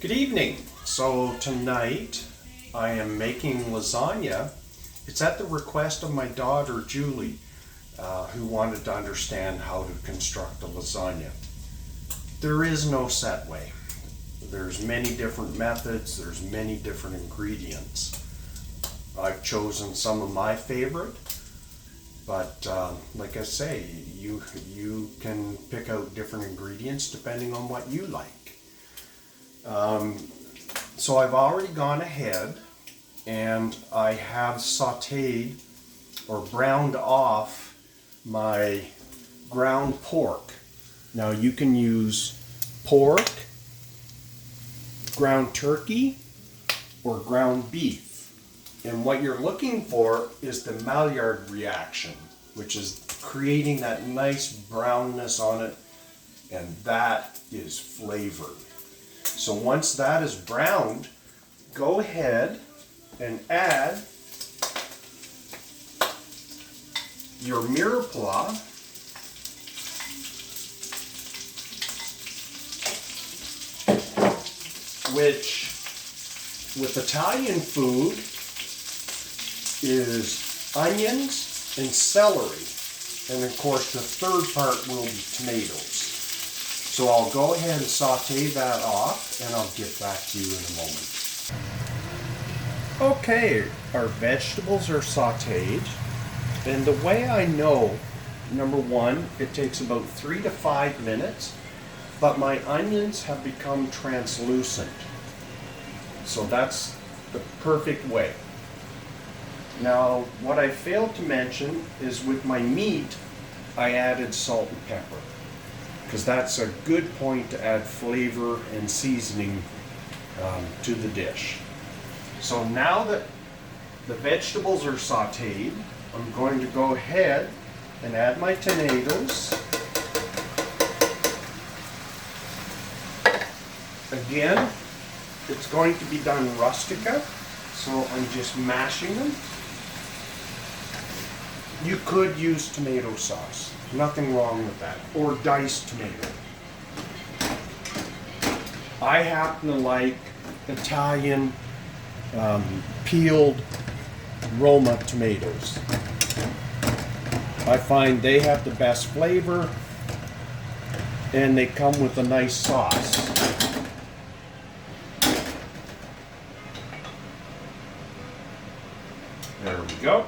Good evening. So tonight I am making lasagna. It's at the request of my daughter Julie, who wanted to understand how to construct a lasagna. There is no set way. There's many different methods, there's many different ingredients. I've chosen some of my favorite, but like I say, you can pick out different ingredients depending on what you like. So I've already gone ahead and I have sauteed or browned off my ground pork. Now you can use pork, ground turkey, or ground beef. And what you're looking for is the Maillard reaction, which is creating that nice brownness on it, and that is flavor. So once that is browned, go ahead and add your mirepoix, which with Italian food is onions and celery, and of course the third part will be tomatoes. So I'll go ahead and saute that off and I'll get back to you in a moment. Okay, our vegetables are sauteed, and the way I know, number one, it takes about 3 to 5 minutes, but my onions have become translucent. So that's the perfect way. Now, what I failed to mention is with my meat, I added salt and pepper, because that's a good point to add flavor and seasoning to the dish. So now that the vegetables are sauteed, I'm going to go ahead and add my tomatoes. Again, it's going to be done rustica, so I'm just mashing them. You could use tomato sauce, nothing wrong with that, or diced tomato. I happen to like Italian peeled Roma tomatoes. I find they have the best flavor and they come with a nice sauce. There we go.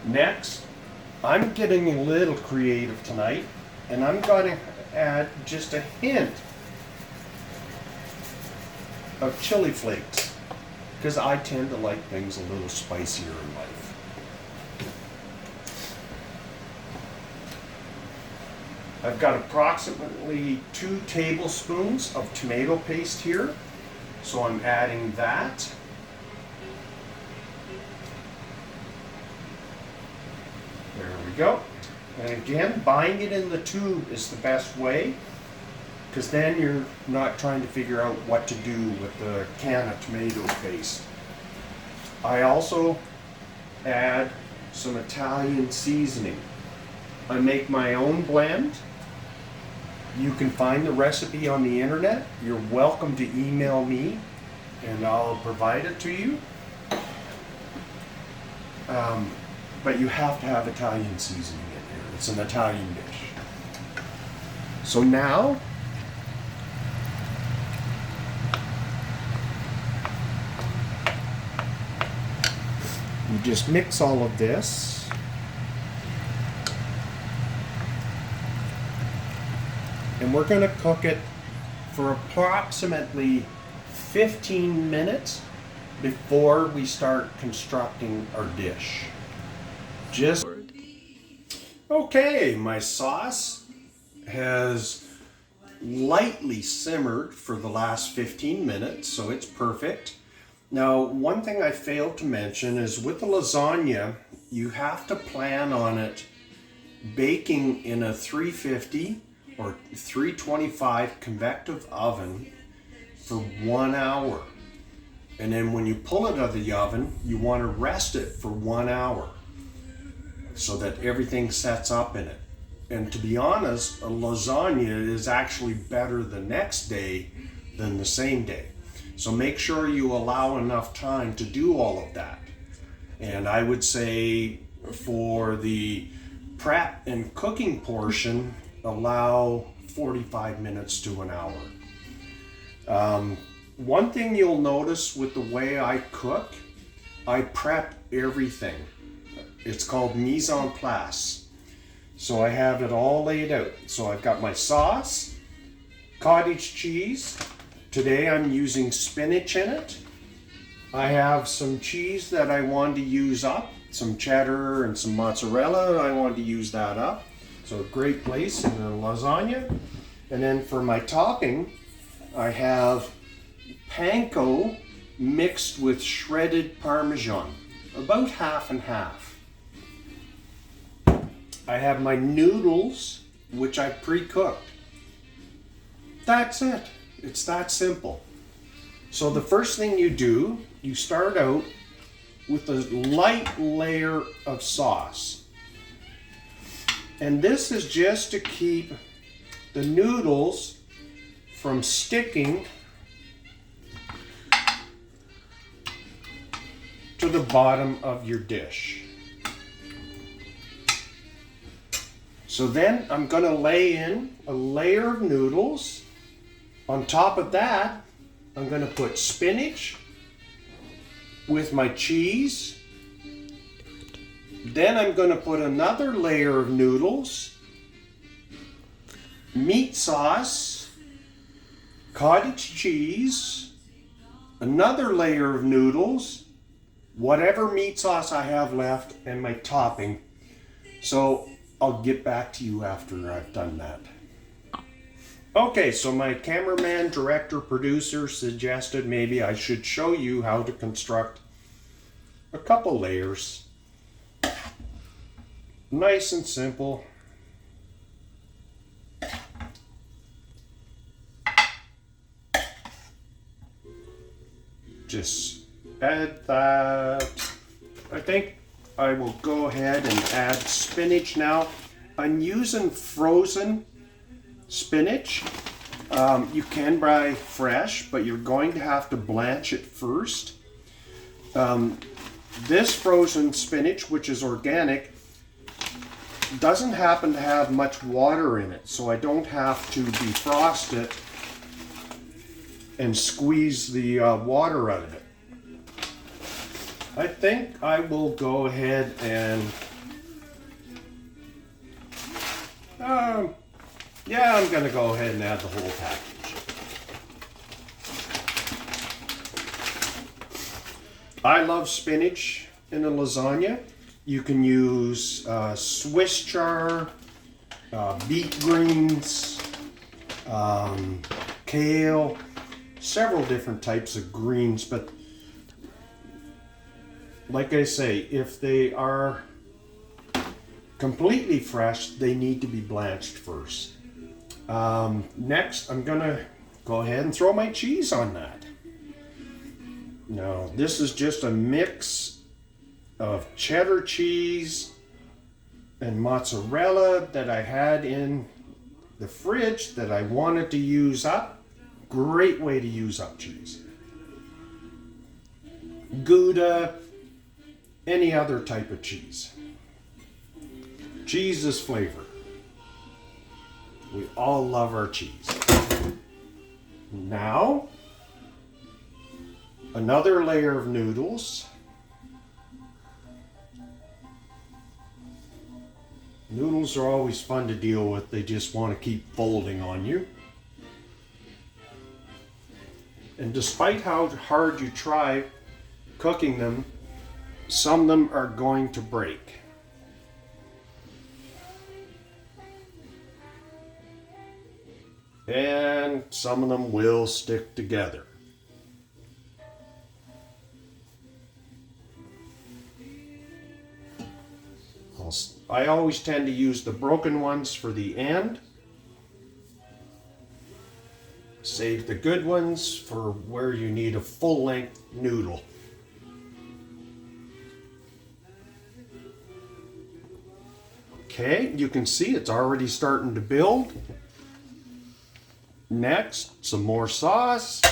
Next, I'm getting a little creative tonight, and I'm going to add just a hint of chili flakes, because I tend to like things a little spicier in life. I've got approximately 2 tablespoons of tomato paste here, so I'm adding that. There we go. And again, buying it in the tube is the best way, because then you're not trying to figure out what to do with the can of tomato paste. I also add some Italian seasoning. I make my own blend. You can find the recipe on the internet. You're welcome to email me and I'll provide it to you. But you have to have Italian seasoning in here. It's an Italian dish. So now, you just mix all of this. And we're going to cook it for approximately 15 minutes before we start constructing our dish. Okay, my sauce has lightly simmered for the last 15 minutes, so it's perfect. Now, one thing I failed to mention is with the lasagna, you have to plan on it baking in a 350 or 325 convective oven for 1 hour. And then when you pull it out of the oven, you want to rest it for 1 hour so that everything sets up in it. And to be honest, a lasagna is actually better the next day than the same day. So make sure you allow enough time to do all of that. And I would say for the prep and cooking portion, allow 45 minutes to an hour. One thing you'll notice with the way I cook, I prep everything. It's called mise en place. So I have it all laid out. So I've got my sauce, cottage cheese. Today I'm using spinach in it. I have some cheese that I want to use up, some cheddar and some mozzarella. I want to use that up. So a great place in a lasagna. And then for my topping, I have panko mixed with shredded Parmesan, about half and half. I have my noodles, which I pre-cooked. That's it. It's that simple. So the first thing you do, you start out with a light layer of sauce. And this is just to keep the noodles from sticking to the bottom of your dish. So then I'm going to lay in a layer of noodles. On top of that, I'm going to put spinach with my cheese. Then I'm going to put another layer of noodles, meat sauce, cottage cheese, another layer of noodles, whatever meat sauce I have left, and my topping. So I'll get back to you after I've done that. Okay, so my cameraman, director, producer suggested maybe I should show you how to construct a couple layers. Nice and simple. Just add that. I think I will go ahead and add spinach now. I'm using frozen spinach. You can buy fresh, but you're going to have to blanch it first. This frozen spinach, which is organic, doesn't happen to have much water in it, so I don't have to defrost it and squeeze the water out of it. I think I will go ahead and yeah, I'm gonna go ahead and add the whole package. I love spinach in a lasagna. You can use Swiss chard, beet greens, kale, several different types of greens, but like I say, if they are completely fresh, they need to be blanched first. Next, I'm gonna go ahead and throw my cheese on that. Now, this is just a mix of cheddar cheese and mozzarella that I had in the fridge that I wanted to use up. Great way to use up cheese. Gouda, any other type of cheese. Cheese is flavor. We all love our cheese. Now, another layer of noodles. Noodles are always fun to deal with. They just want to keep folding on you. And despite how hard you try cooking them, some of them are going to break. And some of them will stick together. I always tend to use the broken ones for the end. Save the good ones for where you need a full-length noodle. Okay, you can see it's already starting to build. Next, some more sauce.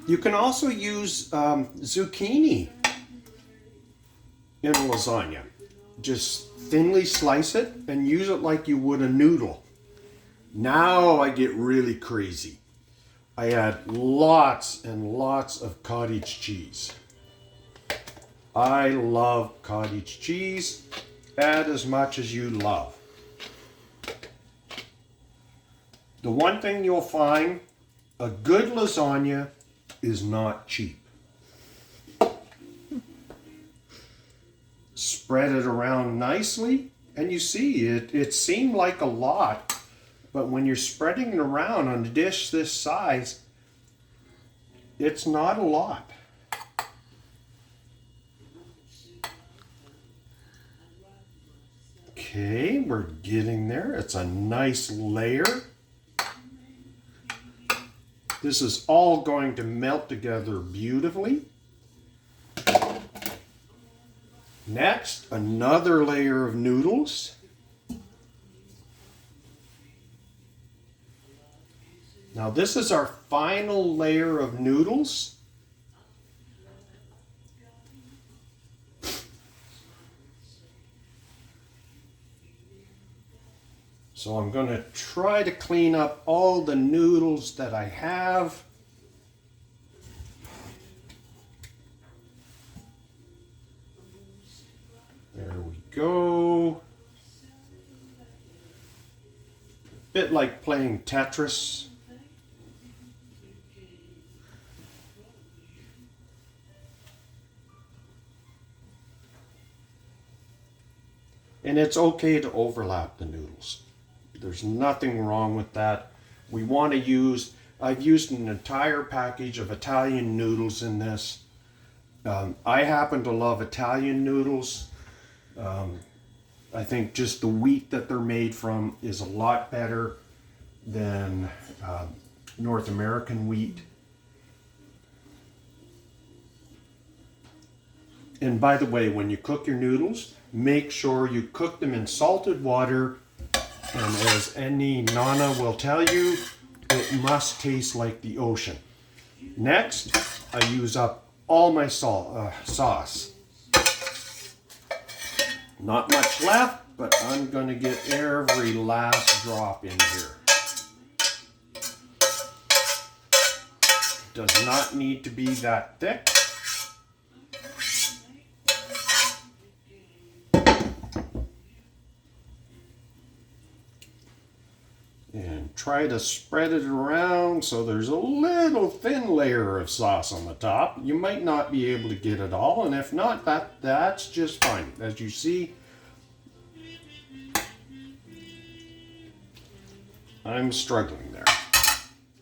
You can also use zucchini in a lasagna. Just thinly slice it and use it like you would a noodle. Now I get really crazy. I add lots and lots of cottage cheese. I love cottage cheese. Add as much as you love. The one thing you'll find, a good lasagna is not cheap. Spread it around nicely, and you see it seemed like a lot, but when you're spreading it around on a dish this size, it's not a lot. Okay, we're getting there. It's a nice layer. This is all going to melt together beautifully. Next, another layer of noodles. Now this is our final layer of noodles. So I'm going to try to clean up all the noodles that I have. There we go. A bit like playing Tetris. And it's okay to overlap the noodles. There's nothing wrong with that. We want to use, I've used an entire package of Italian noodles in this. I happen to love Italian noodles. I think just the wheat that they're made from is a lot better than North American wheat. And by the way, when you cook your noodles, make sure you cook them in salted water. And as any Nana will tell you, it must taste like the ocean. Next, I use up all my sauce. Not much left, but I'm going to get every last drop in here. Does not need to be that thick. And try to spread it around so there's a little thin layer of sauce on the top. You might not be able to get it all, and if not, that's just fine. As you see, I'm struggling there.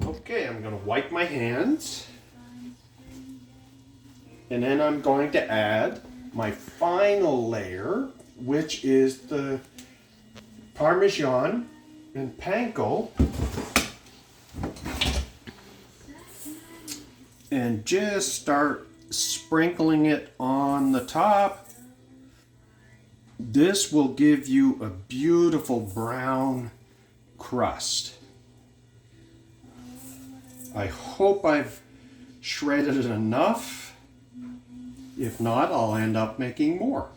Okay, I'm going to wipe my hands. And then I'm going to add my final layer, which is the Parmesan and panko, and just start sprinkling it on the top. This will give you a beautiful brown crust. I hope I've shredded it enough. If not, I'll end up making more.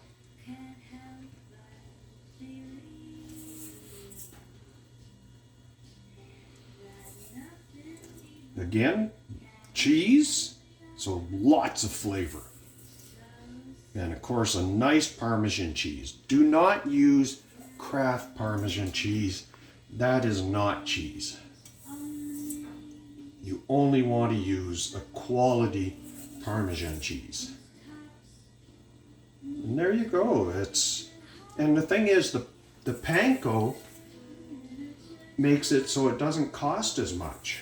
Again, cheese, so lots of flavor. And of course, a nice Parmesan cheese. Do not use Kraft Parmesan cheese. That is not cheese. You only want to use a quality Parmesan cheese. And there you go. And the thing is, the panko makes it so it doesn't cost as much.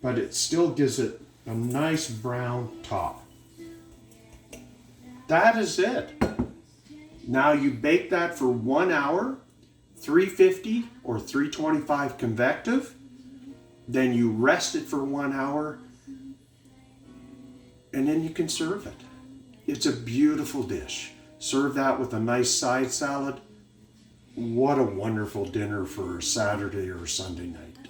But it still gives it a nice brown top. That is it. Now you bake that for 1 hour, 350 or 325 convective. Then you rest it for 1 hour, and then you can serve it. It's a beautiful dish. Serve that with a nice side salad. What a wonderful dinner for a Saturday or Sunday night.